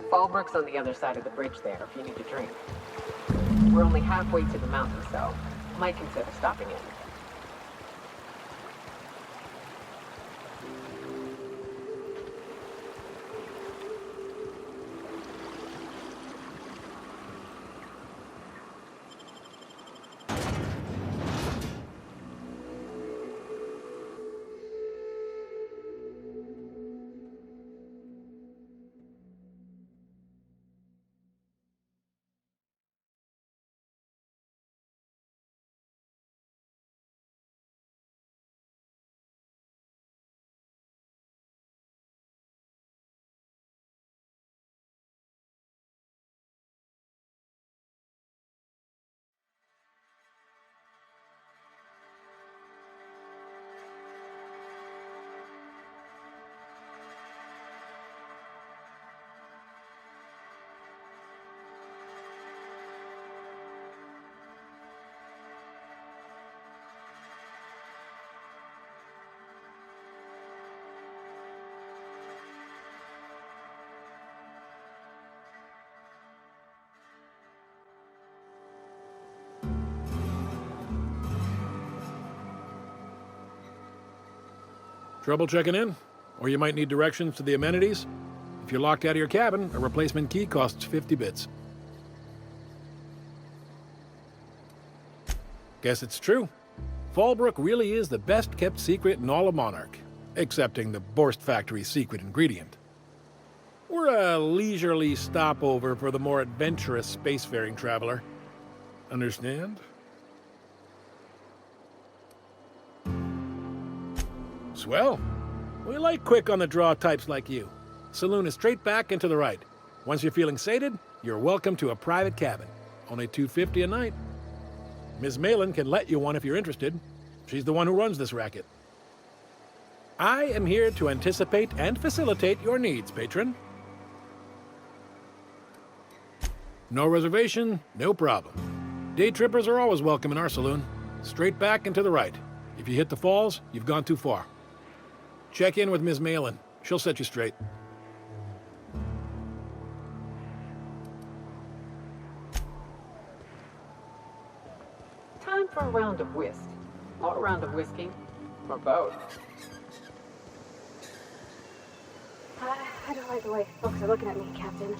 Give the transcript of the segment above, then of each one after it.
FALLBROOK's on the other side of the bridge there if you need a drink. We're only halfway to the mountain, so might consider stopping in. Trouble checking in? Or you might need directions to the amenities? If you're locked out of your cabin, a replacement key costs 50 bits. Guess it's true. FALLBROOK really is the best-kept secret in all of Monarch, excepting the Borst Factory's secret ingredient. We're a leisurely stopover for the more adventurous spacefaring traveler. Understand? Swell. We like quick-on-the-draw types like you. Saloon is straight back and to the right. Once you're feeling sated, you're welcome to a private cabin. Only $250 a night. Ms. Malin can let you one if you're interested. She's the one who runs this racket. I am here to anticipate and facilitate your needs, patron. No reservation, no problem. Day trippers are always welcome in our saloon. Straight back and to the right. If you hit the falls, you've gone too far. Check in with Ms. Malin. She'll set you straight. Time for a round of whist. Or a round of whiskey. Or both. I don't like the way folks are looking at me, Captain.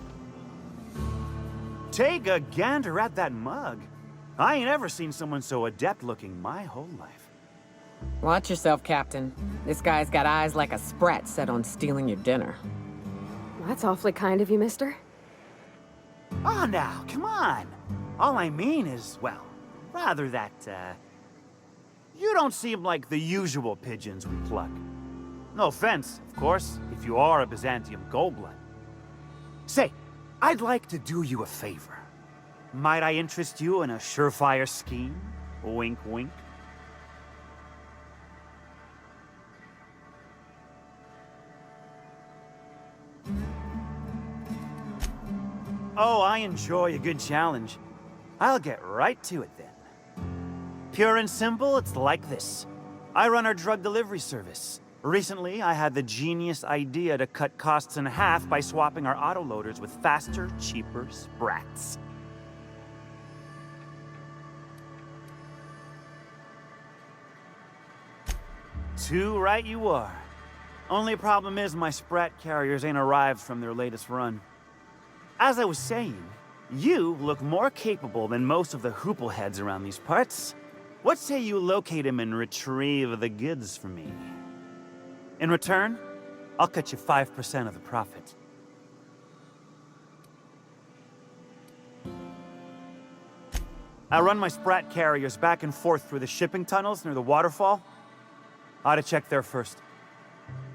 Take a gander at that mug. I ain't ever seen someone so adept looking my whole life. Watch yourself, Captain. This guy's got eyes like a sprat set on stealing your dinner. Well, that's awfully kind of you, mister. Oh, now, come on. All I mean is, well, rather that, you don't seem like the usual pigeons we pluck. No offense, of course, if you are a Byzantium goldblood. Say, I'd like to do you a favor. Might I interest you in a surefire scheme? Wink, wink. Oh, I enjoy a good challenge. I'll get right to it then. Pure and simple, it's like this. I run our drug delivery service. Recently, I had the genius idea to cut costs in half by swapping our autoloaders with faster, cheaper sprats. Too right you are. Only problem is my sprat carriers ain't arrived from their latest run. As I was saying, you look more capable than most of the hoople heads around these parts. What say you locate him and retrieve the goods for me? In return, I'll cut you 5% of the profit. I run my sprat carriers back and forth through the shipping tunnels near the waterfall. Ought to check there first.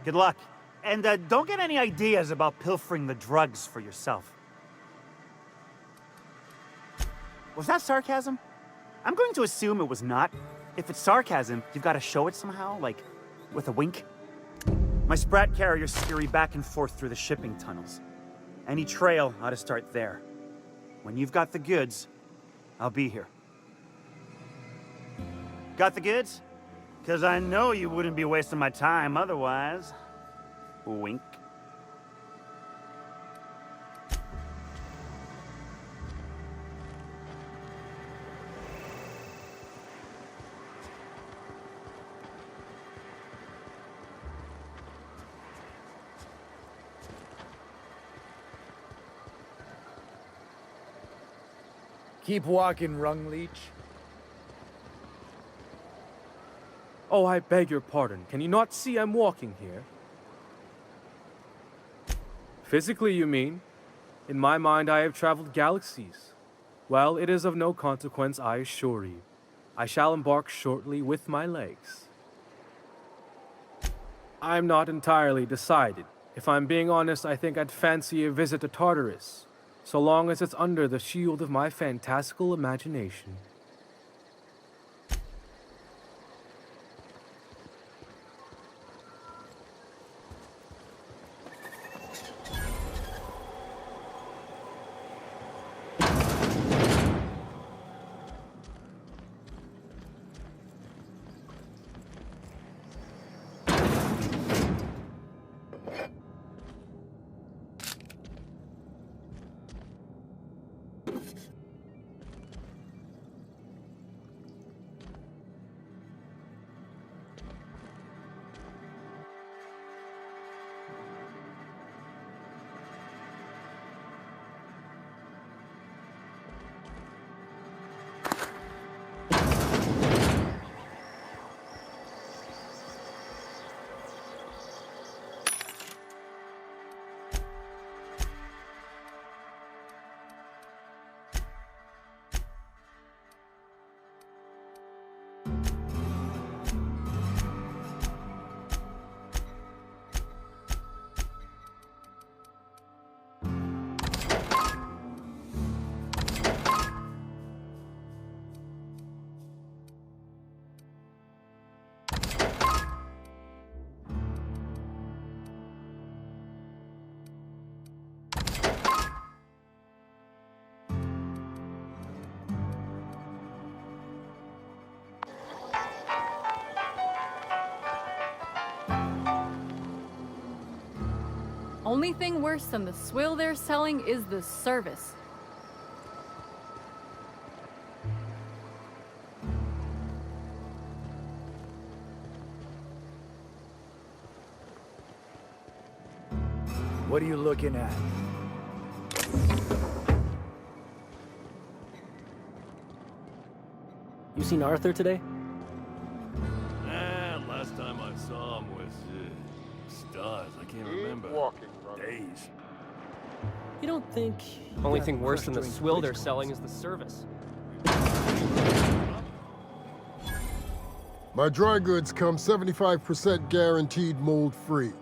Good luck. And don't get any ideas about pilfering the drugs for yourself. Was that sarcasm? I'm going to assume it was not. If it's sarcasm, you've got to show it somehow, like with a wink. My sprat carriers scurry back and forth through the shipping tunnels. Any trail ought to start there. When you've got the goods, I'll be here. Got the goods? 'Cause I know you wouldn't be wasting my time otherwise. Wink. Keep walking, Rung Leech. Oh, I beg your pardon. Can you not see I'm walking here? Physically, you mean? In my mind, I have traveled galaxies. Well, it is of no consequence, I assure you. I shall embark shortly with my legs. I'm not entirely decided. If I'm being honest, I think I'd fancy a visit to Tartarus, so long as it's under the shield of my fantastical imagination. Only thing worse than the swill they're selling is the service. What are you looking at? You seen Arthur today? Last time I saw him was stars. I can't remember. Days. You don't think... Only thing worse than the swill they're selling is the service. My dry goods come 75% guaranteed mold-free.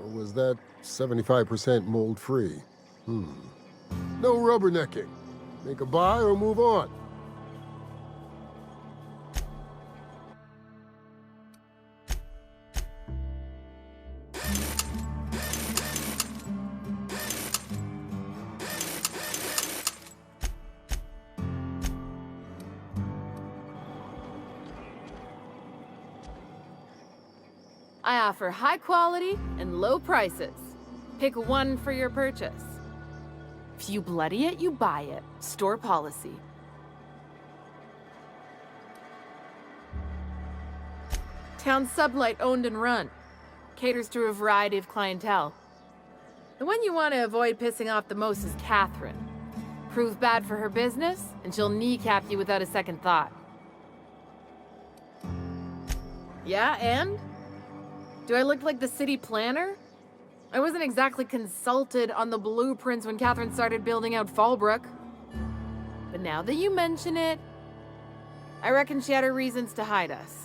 Or was that 75% mold-free? No rubbernecking. Make a buy or move on. I offer high quality and low prices. Pick one for your purchase. If you bloody it, you buy it. Store policy. Town sublight owned and run. Caters to a variety of clientele. The one you want to avoid pissing off the most is Catherine. Proves bad for her business, and she'll kneecap you without a second thought. Yeah, and? Do I look like the city planner? I wasn't exactly consulted on the blueprints when Catherine started building out FALLBROOK. But now that you mention it, I reckon she had her reasons to hide us.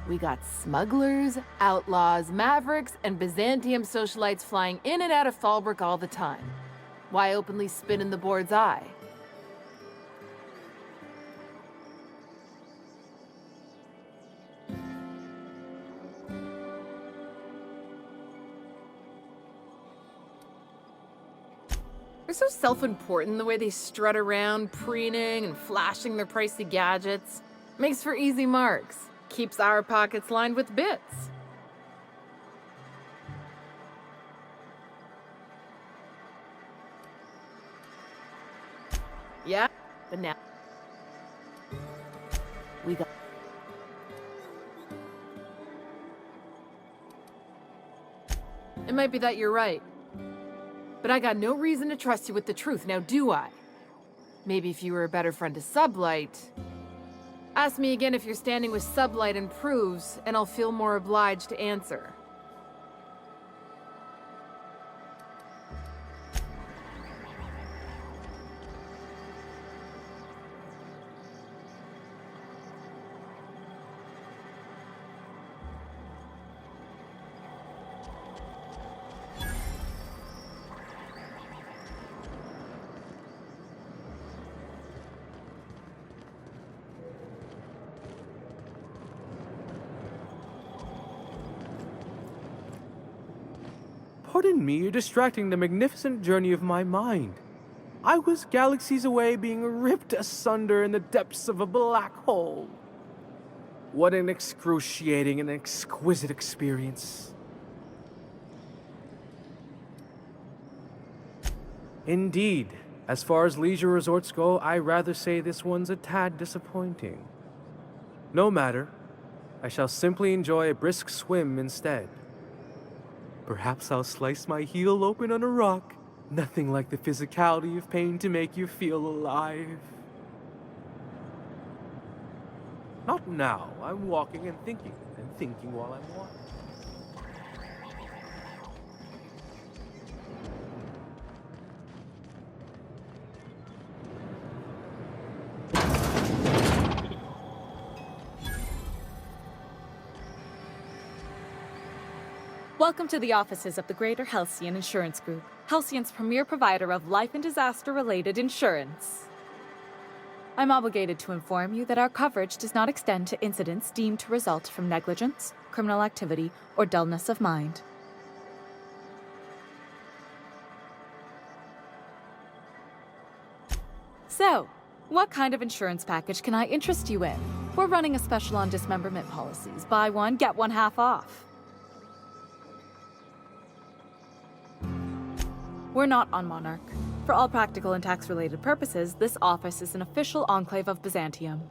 We got smugglers, outlaws, mavericks, and Byzantium socialites flying in and out of FALLBROOK all the time. Why openly spit in the board's eye? They're so self-important the way they strut around, preening and flashing their pricey gadgets. Makes for easy marks. Keeps our pockets lined with bits. Yeah, but now we got... It might be that you're right. But I got no reason to trust you with the truth, now do I? Maybe if you were a better friend to Sublight. Ask me again if you're standing with Sublight and proves, and I'll feel more obliged to answer. Pardon me, you're distracting the magnificent journey of my mind. I was galaxies away being ripped asunder in the depths of a black hole. What an excruciating and exquisite experience. Indeed, as far as leisure resorts go, I rather say this one's a tad disappointing. No matter, I shall simply enjoy a brisk swim instead. Perhaps I'll slice my heel open on a rock. Nothing like the physicality of pain to make you feel alive. Not now. I'm walking and thinking while I'm walking. Welcome to the offices of the Greater Halcyon Insurance Group, Halcyon's premier provider of life and disaster-related insurance. I'm obligated to inform you that our coverage does not extend to incidents deemed to result from negligence, criminal activity, or dullness of mind. So, what kind of insurance package can I interest you in? We're running a special on dismemberment policies. Buy one, get one half off. We're not on Monarch. For all practical and tax-related purposes, this office is an official enclave of Byzantium.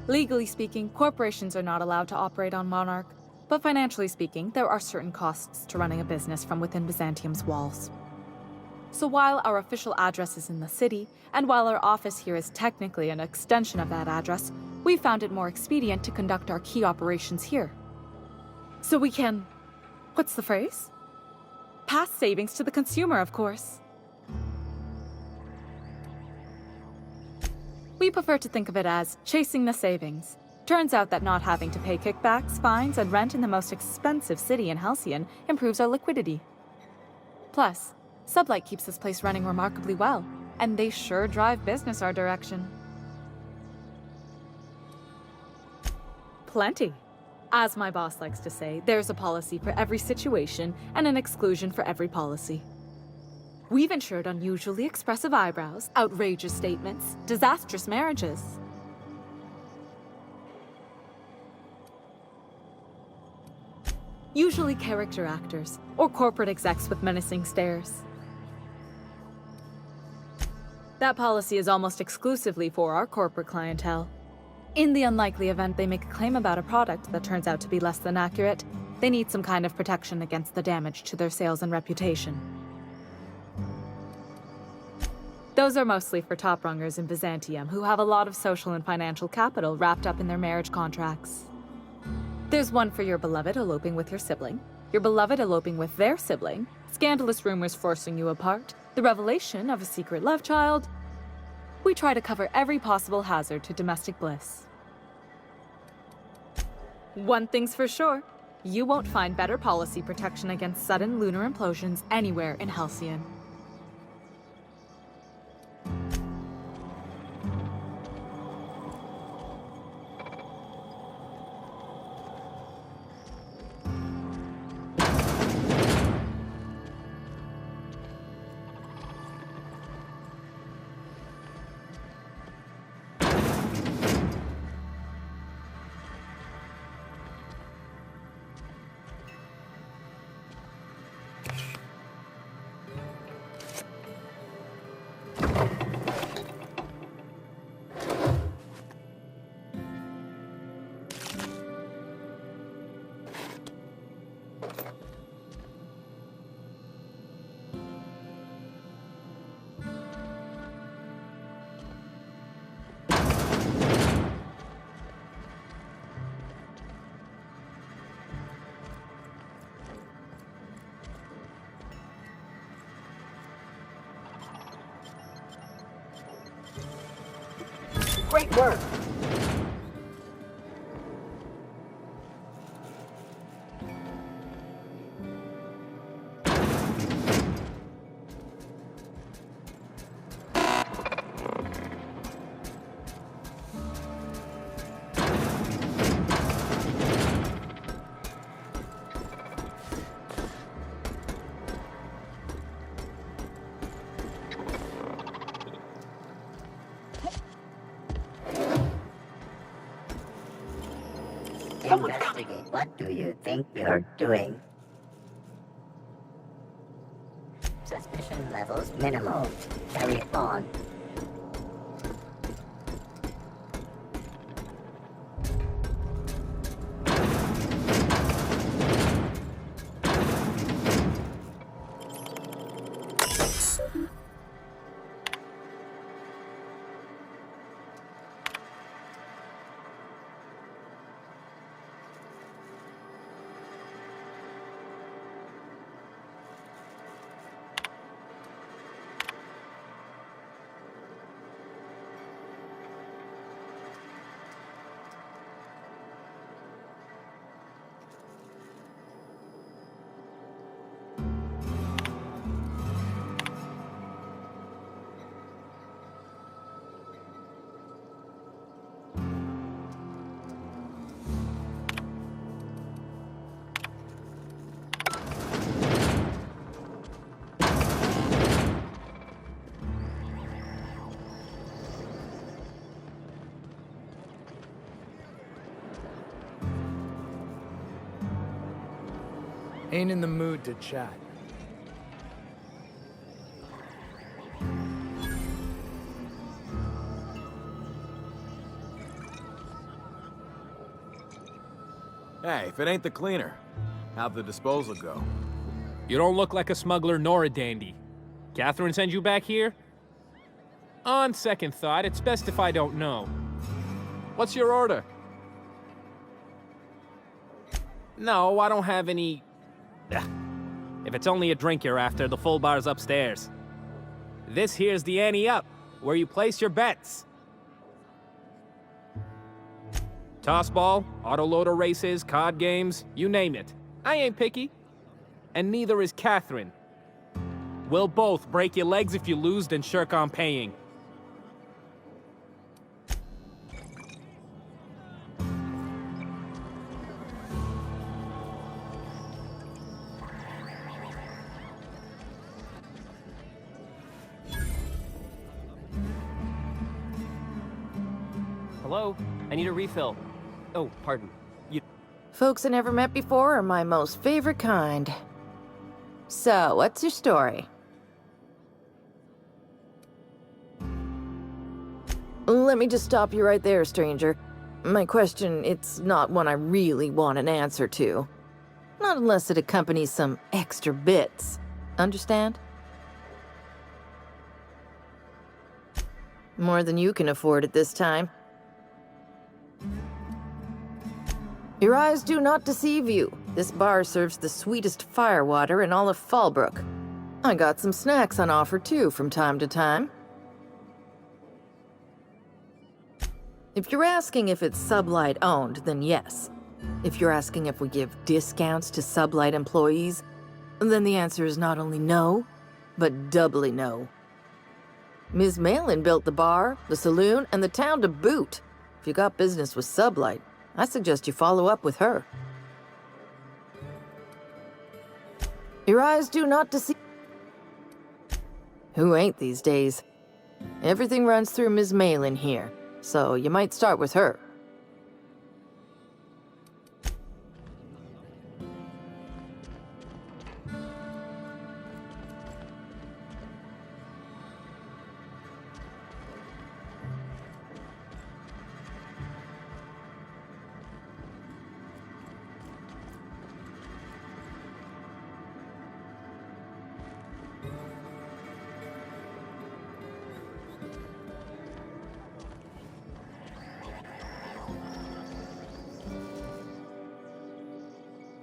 Legally speaking, corporations are not allowed to operate on Monarch, but financially speaking, there are certain costs to running a business from within Byzantium's walls. So while our official address is in the city, and while our office here is technically an extension of that address, we found it more expedient to conduct our key operations here. So we can, what's the phrase? Pass savings to the consumer, of course. We prefer to think of it as chasing the savings. Turns out that not having to pay kickbacks, fines, and rent in the most expensive city in Halcyon improves our liquidity. Plus, Sublight keeps this place running remarkably well, and they sure drive business our direction. Plenty. As my boss likes to say, there's a policy for every situation and an exclusion for every policy. We've insured unusually expressive eyebrows, outrageous statements, disastrous marriages. Usually character actors, or corporate execs with menacing stares. That policy is almost exclusively for our corporate clientele. In the unlikely event they make a claim about a product that turns out to be less than accurate, they need some kind of protection against the damage to their sales and reputation. Those are mostly for top-rungers in Byzantium who have a lot of social and financial capital wrapped up in their marriage contracts. There's one for your beloved eloping with your sibling, your beloved eloping with their sibling, scandalous rumors forcing you apart, the revelation of a secret love child. We try to cover every possible hazard to domestic bliss. One thing's for sure, you won't find better policy protection against sudden lunar implosions anywhere in Halcyon. Great work. Investigate. What do you think you're doing? Suspicion levels minimal. Carry on. Ain't in the mood to chat. Hey, if it ain't the cleaner, how'd the disposal go? You don't look like a smuggler nor a dandy. Catherine send you back here? On second thought, it's best if I don't know. What's your order? No, I don't have any... Ugh. If it's only a drink you're after, the full bar's upstairs. This here's the ante up, where you place your bets. Tossball, autoloader races, card games, you name it. I ain't picky. And neither is Catherine. We'll both break your legs if you lose, then shirk on paying. Hello? I need a refill. Oh, pardon. Folks I never met before are my most favorite kind. So, what's your story? Let me just stop you right there, stranger. My question, it's not one I really want an answer to. Not unless it accompanies some extra bits. Understand? More than you can afford at this time. Your eyes do not deceive you. This bar serves the sweetest firewater in all of FALLBROOK. I got some snacks on offer too from time to time. If you're asking if it's Sublight owned, then yes. If you're asking if we give discounts to Sublight employees, then the answer is not only no, but doubly no. Ms. Malin built the bar, the saloon, and the town to boot. If you got business with Sublight, I suggest you follow up with her. Your eyes do not deceive. Who ain't these days? Everything runs through Ms. Malin here, so you might start with her.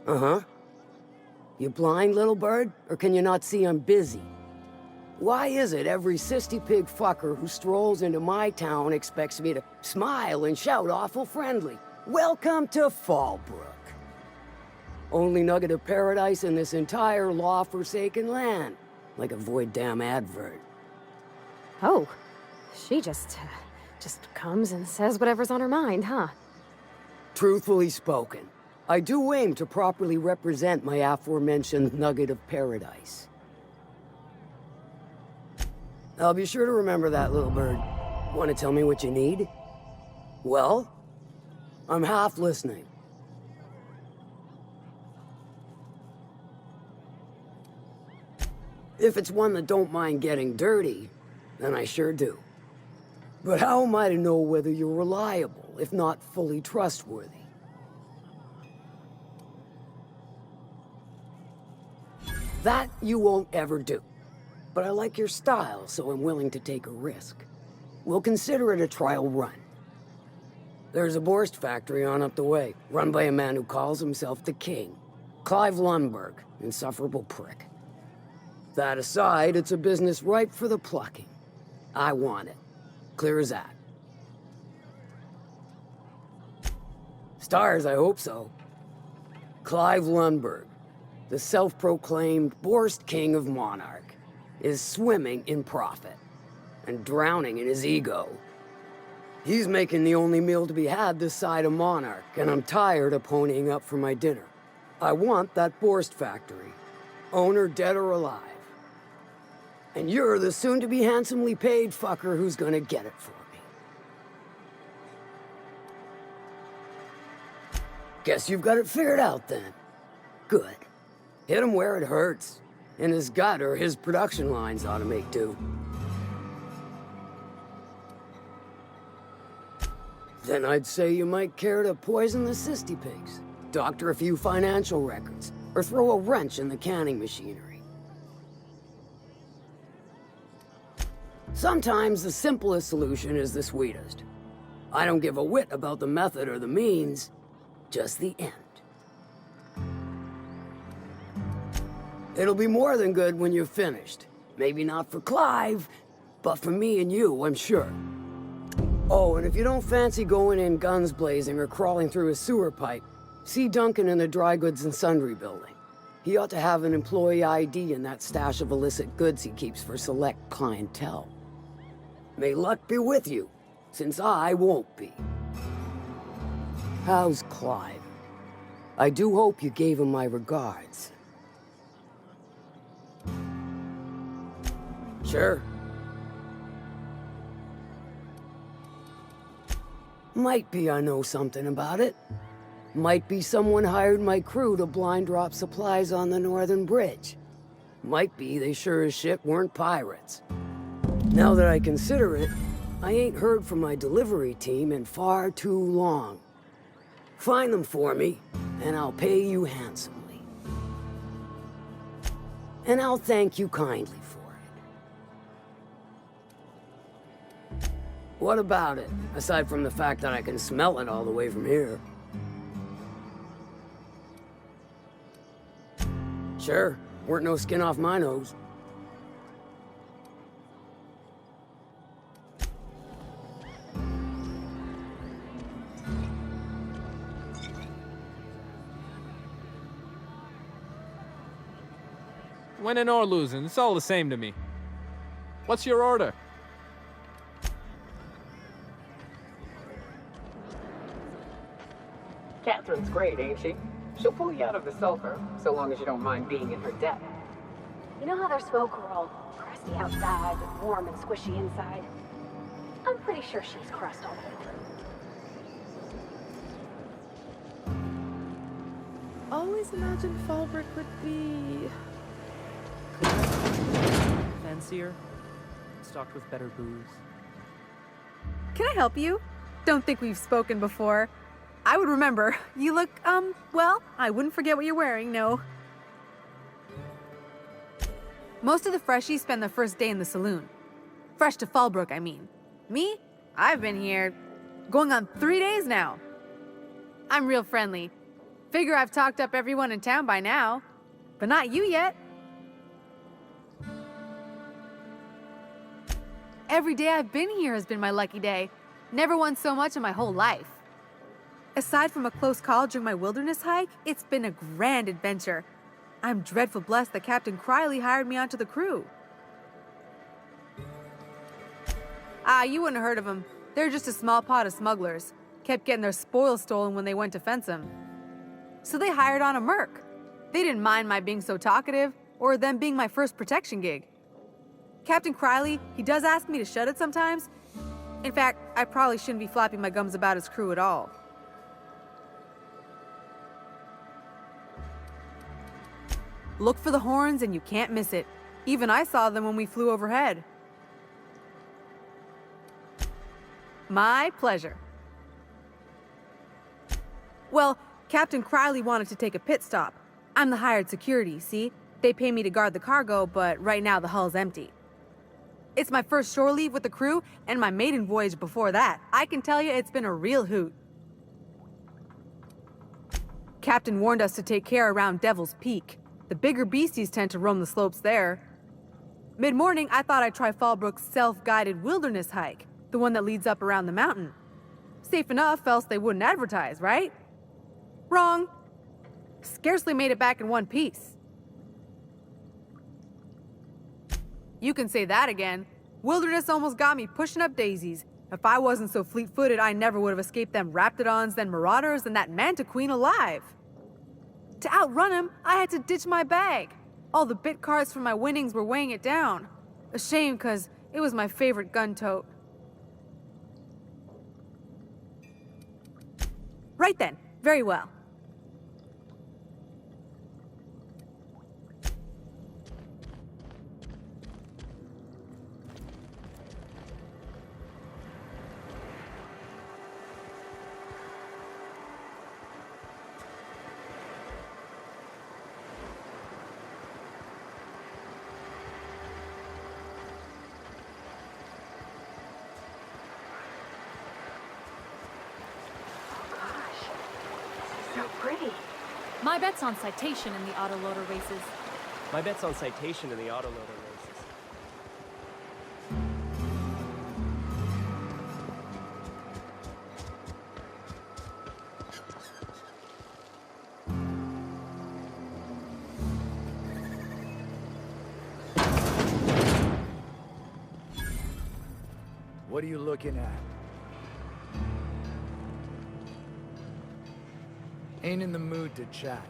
Uh-huh. You blind, little bird? Or can you not see I'm busy? Why is it every sissy pig fucker who strolls into my town expects me to smile and shout awful friendly? Welcome to Fallbrook. Only nugget of paradise in this entire law-forsaken land. Like a void damn advert. Oh, she just comes and says whatever's on her mind, huh? Truthfully spoken, I do aim to properly represent my aforementioned nugget of paradise. I'll be sure to remember that, little bird. Want to tell me what you need? Well, I'm half listening. If it's one that don't mind getting dirty, then I sure do. But how am I to know whether you're reliable, if not fully trustworthy? That you won't ever do. But I like your style, so I'm willing to take a risk. We'll consider it a trial run. There's a Borst factory on up the way, run by a man who calls himself the King. Clive Lundberg, insufferable prick. That aside, it's a business ripe for the plucking. I want it. Clear as that. Stars, I hope so. Clive Lundberg, the self-proclaimed Borst King of Monarch, is swimming in profit and drowning in his ego. He's making the only meal to be had this side of Monarch, and I'm tired of ponying up for my dinner. I want that Borst factory, owner dead or alive. And you're the soon-to-be handsomely paid fucker who's gonna get it for me. Guess you've got it figured out then. Good. Hit him where it hurts. In his gut, or his production lines ought to make do. Then I'd say you might care to poison the cysty pigs, doctor a few financial records, or throw a wrench in the canning machinery. Sometimes the simplest solution is the sweetest. I don't give a whit about the method or the means, just the end. It'll be more than good when you're finished. Maybe not for Clive, but for me and you, I'm sure. Oh, and if you don't fancy going in guns blazing or crawling through a sewer pipe, see Duncan in the Dry Goods and Sundry building. He ought to have an employee ID in that stash of illicit goods he keeps for select clientele. May luck be with you, since I won't be. How's Clive? I do hope you gave him my regards. Sure. Might be I know something about it. Might be someone hired my crew to blind drop supplies on the Northern Bridge. Might be they sure as shit weren't pirates. Now that I consider it, I ain't heard from my delivery team in far too long. Find them for me, and I'll pay you handsomely. And I'll thank you kindly for it. What about it, aside from the fact that I can smell it all the way from here? Sure, weren't no skin off my nose. Winning or losing, it's all the same to me. What's your order? Catherine's great, ain't she? She'll pull you out of the sulfur, so long as you don't mind being in her debt. You know how their smoke are all crusty outside, but warm and squishy inside? I'm pretty sure she's crust all the way through. Always imagined FALLBROOK would be Fancier, stocked with better booze. Can I help you? Don't think we've spoken before. I would remember. You look, well, I wouldn't forget what you're wearing, no. Most of the freshies spend their first day in the saloon. Fresh to FALLBROOK, I mean. Me? I've been here going on 3 days now. I'm real friendly. Figure I've talked up everyone in town by now. But not you yet. Every day I've been here has been my lucky day. Never won so much in my whole life. Aside from a close call during my wilderness hike, it's been a grand adventure. I'm dreadful blessed that Captain Criley hired me onto the crew. You wouldn't have heard of them. They're just a small pot of smugglers. Kept getting their spoils stolen when they went to fence them. So they hired on a merc. They didn't mind my being so talkative, or them being my first protection gig. Captain Criley, he does ask me to shut it sometimes. In fact, I probably shouldn't be flapping my gums about his crew at all. Look for the horns and you can't miss it. Even I saw them when we flew overhead. My pleasure. Well, Captain Criley wanted to take a pit stop. I'm the hired security, see? They pay me to guard the cargo, but right now the hull's empty. It's my first shore leave with the crew, and my maiden voyage before that. I can tell you it's been a real hoot. Captain warned us to take care around Devil's Peak. The bigger beasties tend to roam the slopes there. Mid-morning, I thought I'd try FALLBROOK's self-guided wilderness hike, the one that leads up around the mountain. Safe enough, else they wouldn't advertise, right? Wrong. Scarcely made it back in one piece. You can say that again. Wilderness almost got me pushing up daisies. If I wasn't so fleet-footed, I never would have escaped them raptidons, then marauders, and that manta queen alive. To outrun him, I had to ditch my bag. All the bit cards from my winnings were weighing it down. A shame, cause it was my favorite gun tote. Right then, very well. Pretty. My bet's on citation in the autoloader races. My bet's on citation in the autoloader races. What are you looking at? Ain't in the mood to chat.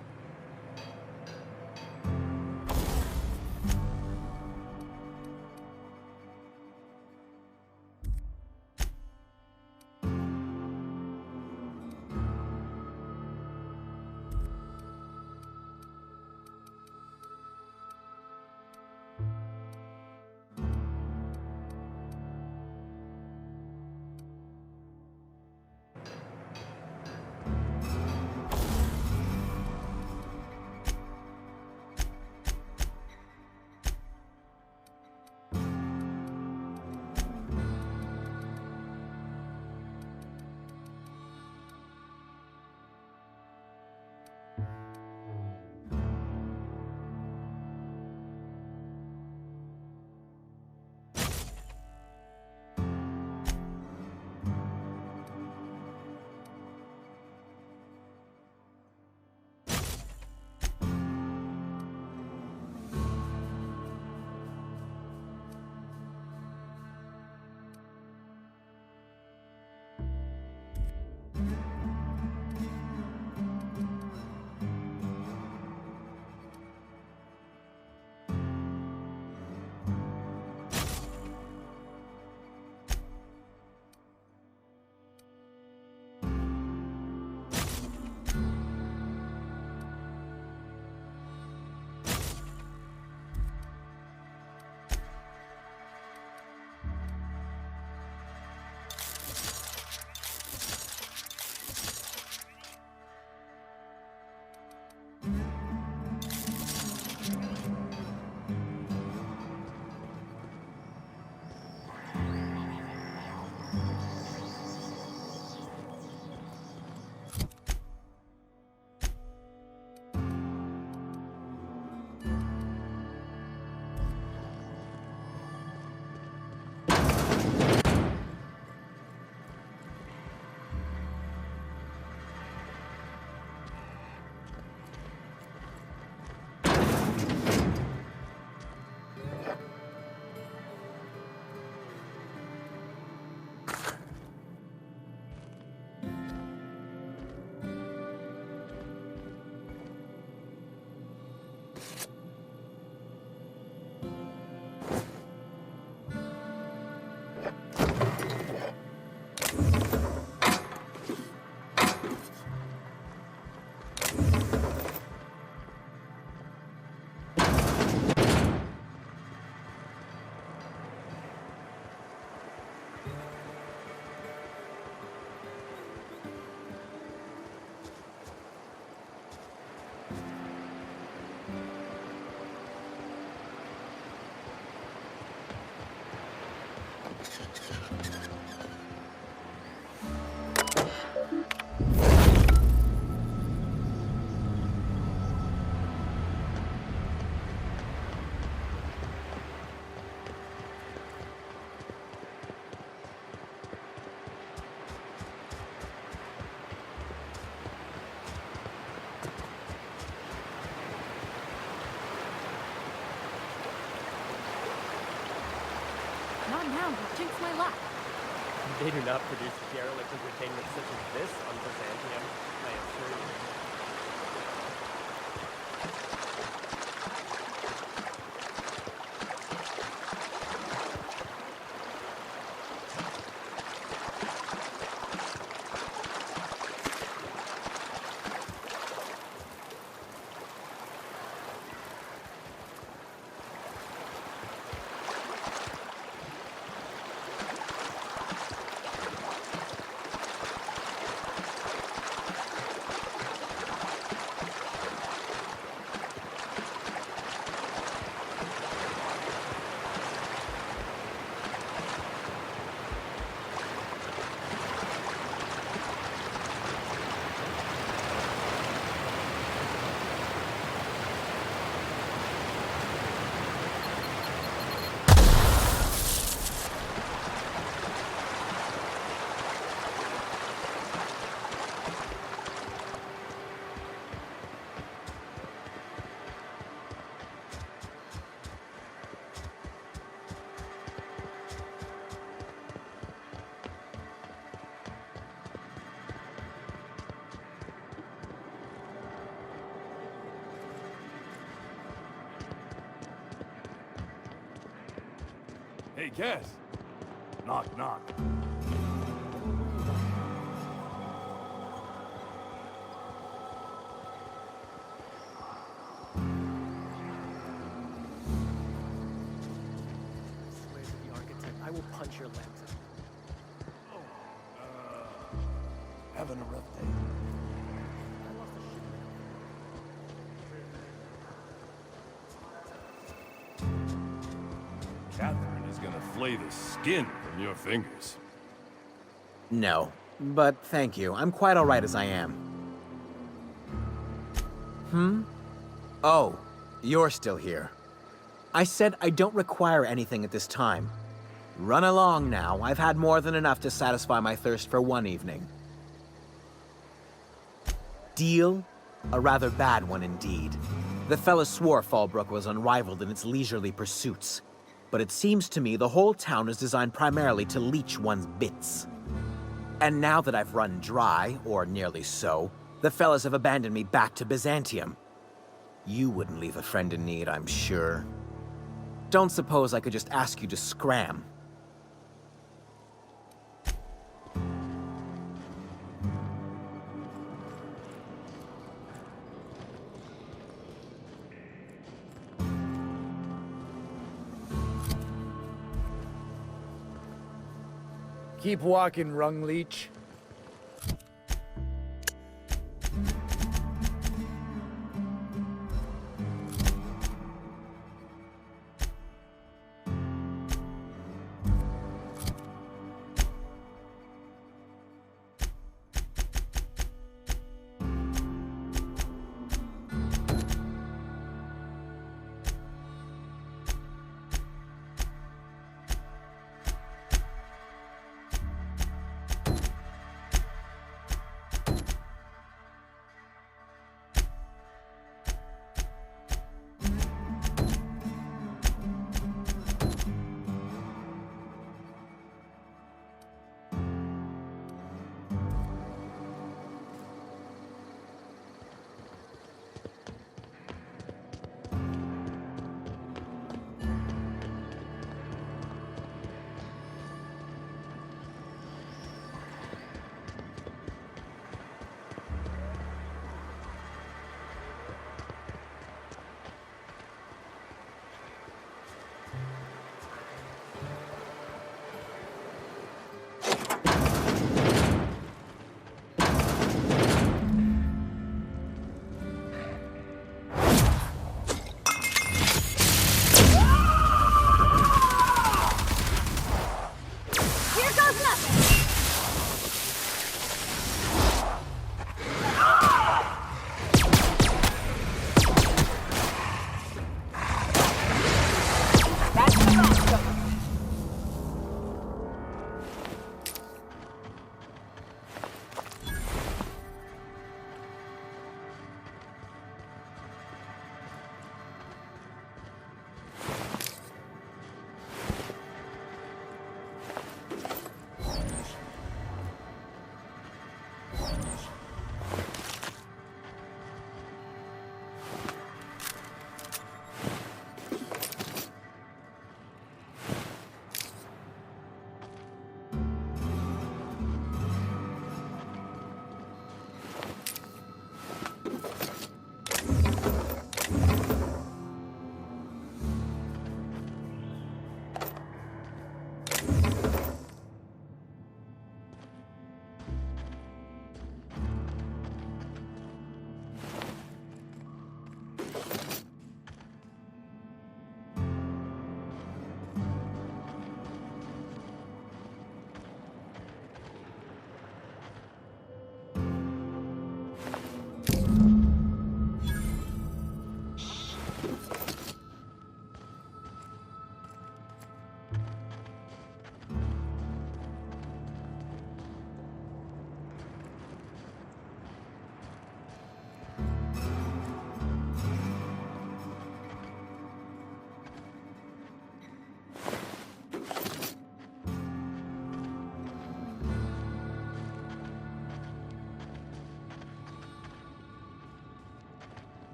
my luck. They do not produce derelict entertainment such as this on Byzantium, I assure you. Hey, Cass. Knock, knock. Swear to the architect, I will punch your legs. Having a rough day. Catherine is gonna flay the skin from your fingers. No, but thank you. I'm quite all right as I am. Oh, you're still here. I said I don't require anything at this time. Run along now. I've had more than enough to satisfy my thirst for one evening. Deal? A rather bad one indeed. The fella swore FALLBROOK was unrivaled in its leisurely pursuits. But it seems to me the whole town is designed primarily to leech one's bits. And now that I've run dry, or nearly so, the fellas have abandoned me back to Byzantium. You wouldn't leave a friend in need, I'm sure. Don't suppose I could just ask you to scram. Keep walking, Rung Leech.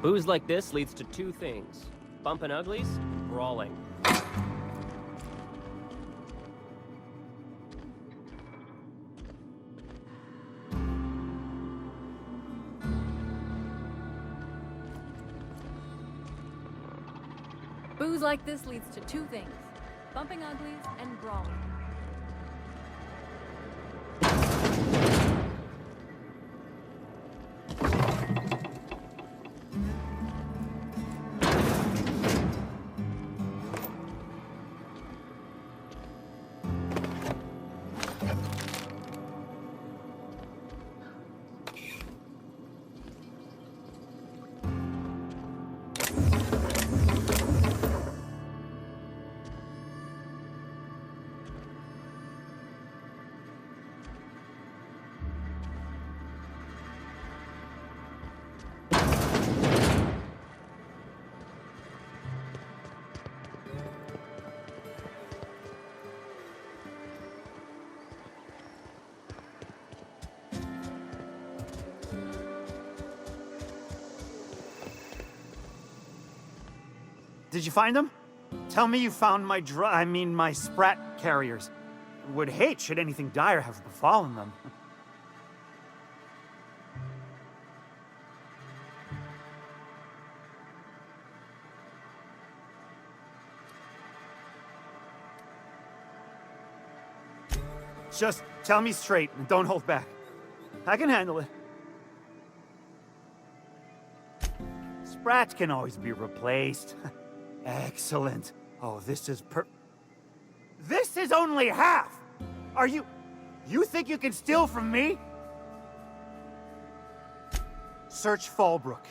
Booze like this leads to two things. Bumping uglies, brawling. Booze like this leads to two things: bumping uglies and brawling. Did you find them? Tell me you found my my sprat carriers. Would hate should anything dire have befallen them. Just tell me straight and don't hold back. I can handle it. Sprats can always be replaced. Excellent. Oh, this is This is only half! Are you think you can steal from me? Search FALLBROOK.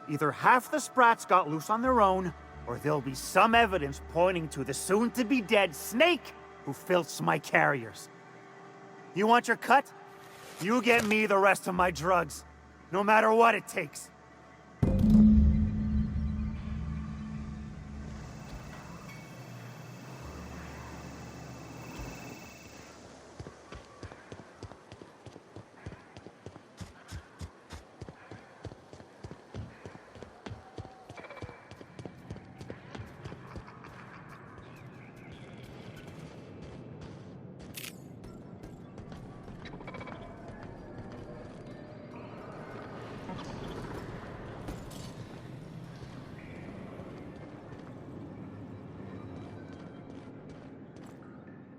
Either half the Sprats got loose on their own, or there'll be some evidence pointing to the soon-to-be-dead snake who filched my carriers. You want your cut? You get me the rest of my drugs, no matter what it takes.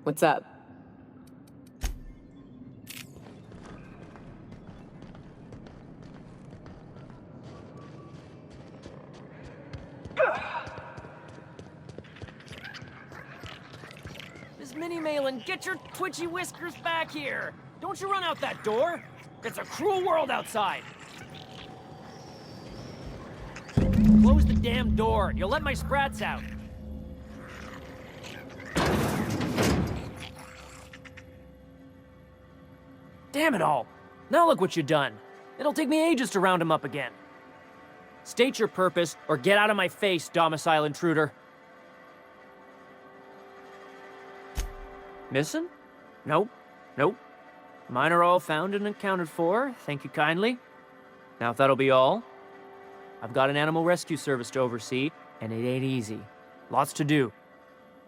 What's up? Miss Minnie Malin, get your twitchy whiskers back here! Don't you run out that door! It's a cruel world outside! Close the damn door! You'll let my sprats out! Damn it all! Now look what you've done! It'll take me ages to round him up again. State your purpose, or get out of my face, domicile intruder. Missing? Nope. Nope. Mine are all found and accounted for, thank you kindly. Now if that'll be all, I've got an animal rescue service to oversee, and it ain't easy. Lots to do.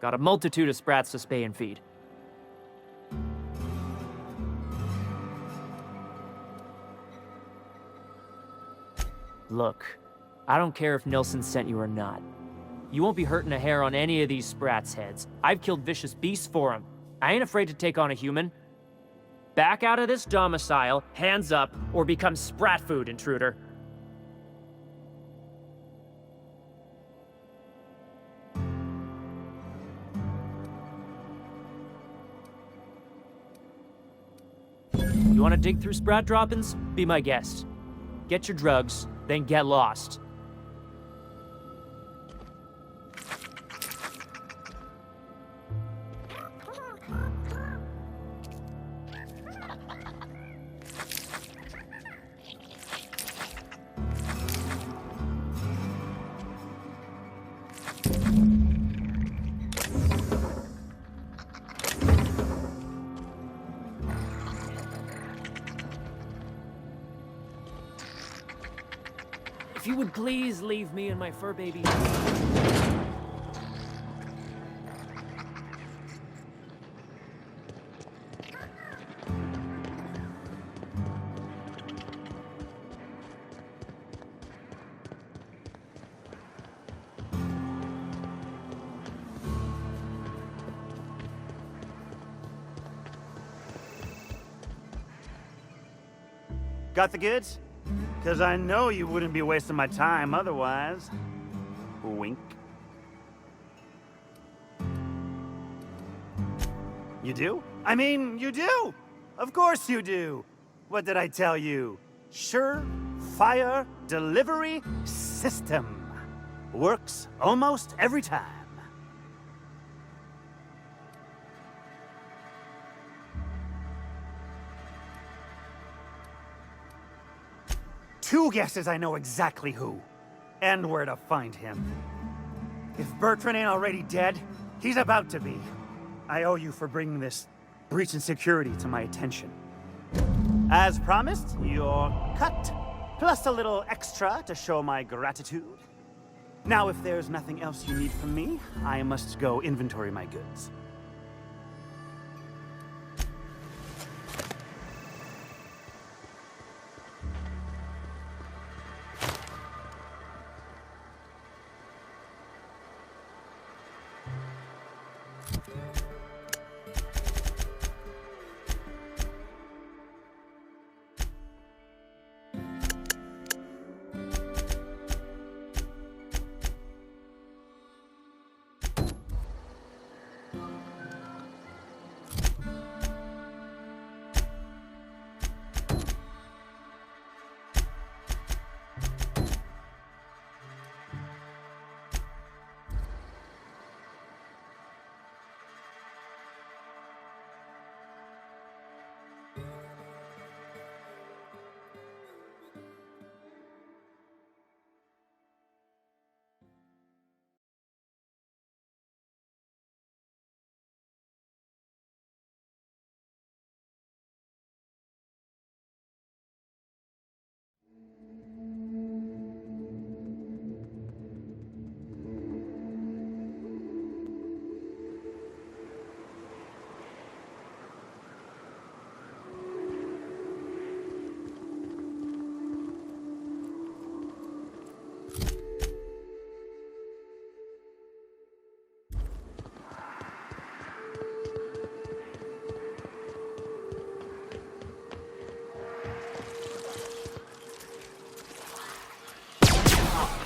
Got a multitude of sprats to spay and feed. Look, I don't care if Nilsson sent you or not. You won't be hurting a hair on any of these sprats' heads. I've killed vicious beasts for them. I ain't afraid to take on a human. Back out of this domicile, hands up, or become sprat food, intruder. You want to dig through sprat droppings? Be my guest. Get your drugs, then get lost. If you would please leave me and my fur baby. Got the goods? Because I know you wouldn't be wasting my time otherwise. Wink. You do? I mean, you do! Of course you do! What did I tell you? Sure-fire delivery system. Works almost every time. Two guesses I know exactly who. And where to find him. If Bertrand ain't already dead, he's about to be. I owe you for bringing this breach in security to my attention. As promised, your cut, plus a little extra to show my gratitude. Now, if there's nothing else you need from me, I must go inventory my goods.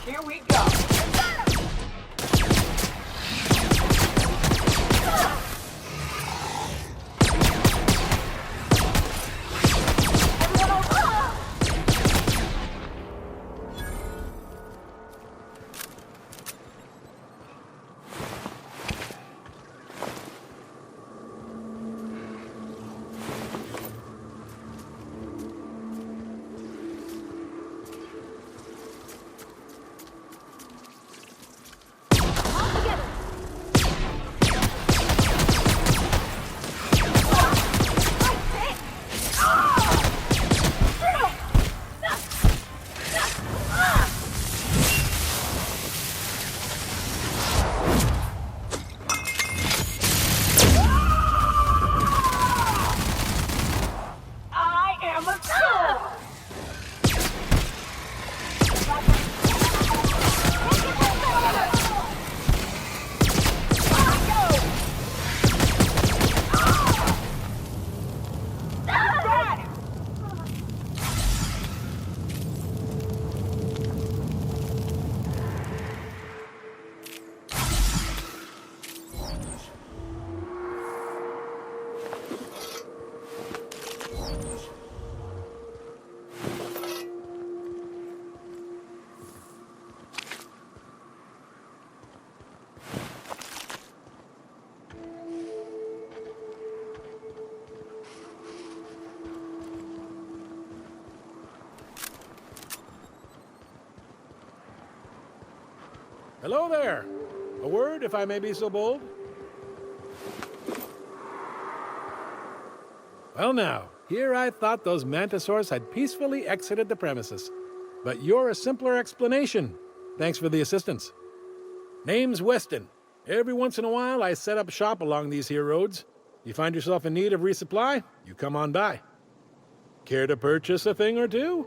Here we go. Hello there. A word, if I may be so bold? Well now, here I thought those mantisaurs had peacefully exited the premises. but you're a simpler explanation. Thanks for the assistance. Name's Weston. Every once in a while, I set up shop along these here roads. You find yourself in need of resupply, you come on by. Care to purchase a thing or two?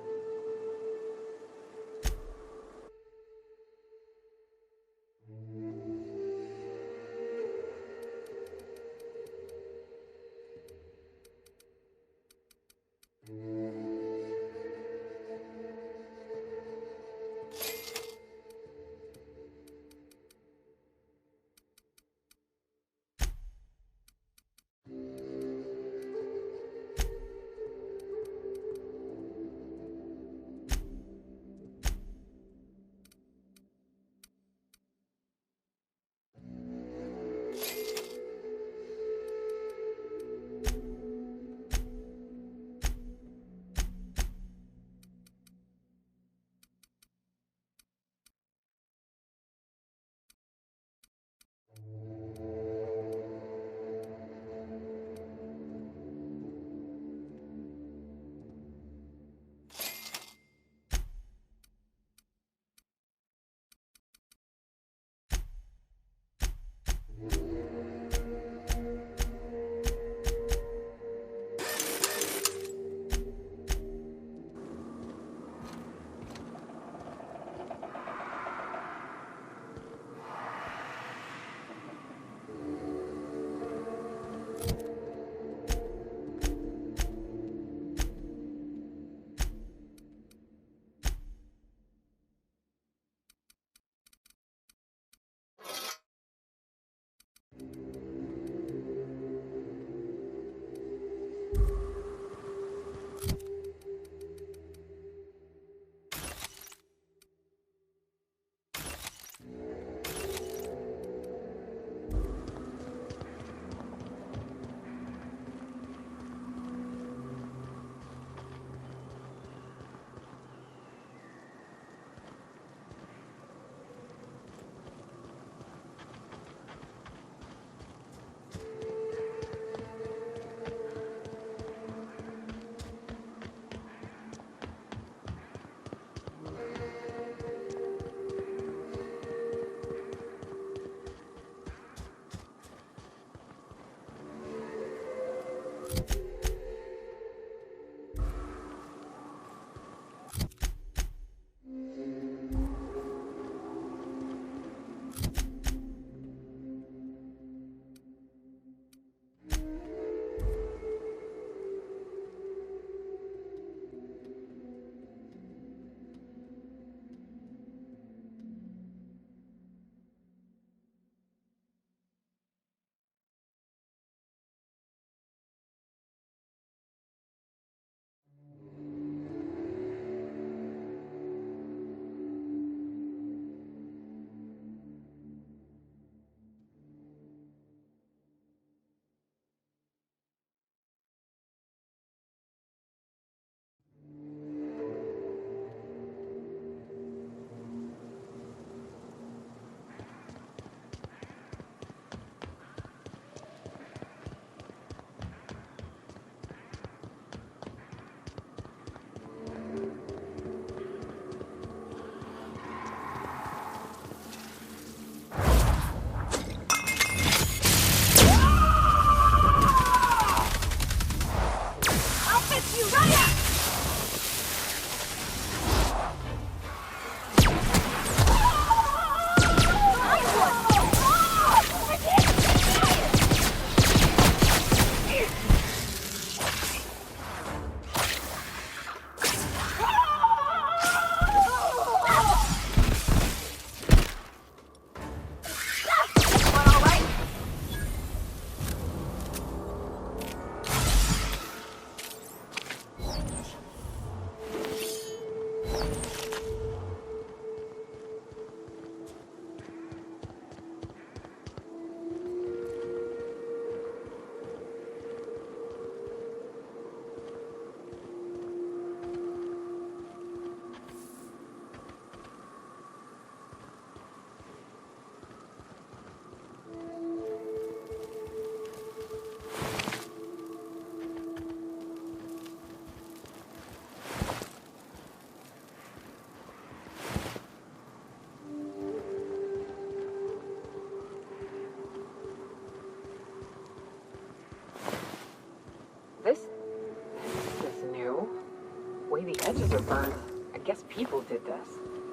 way the edges are burned, I guess people did this,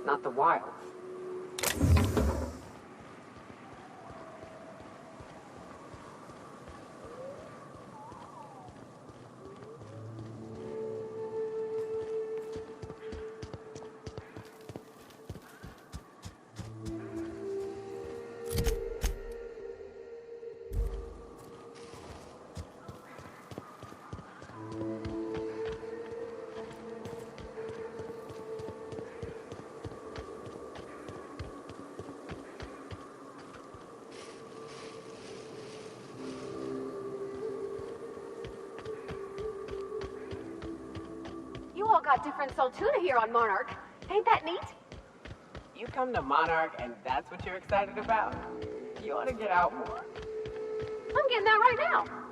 not the wilds. You all got different Saltuna here on Monarch. Ain't that neat? You come to Monarch and that's what you're excited about? You ought to get out more. I'm getting that right now.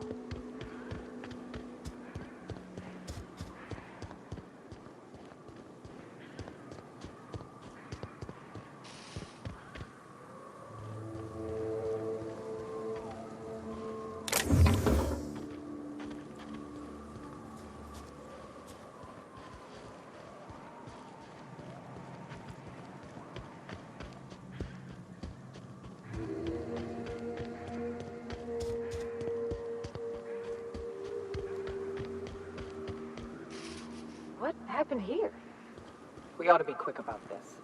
What happened here? We ought to be quick about this.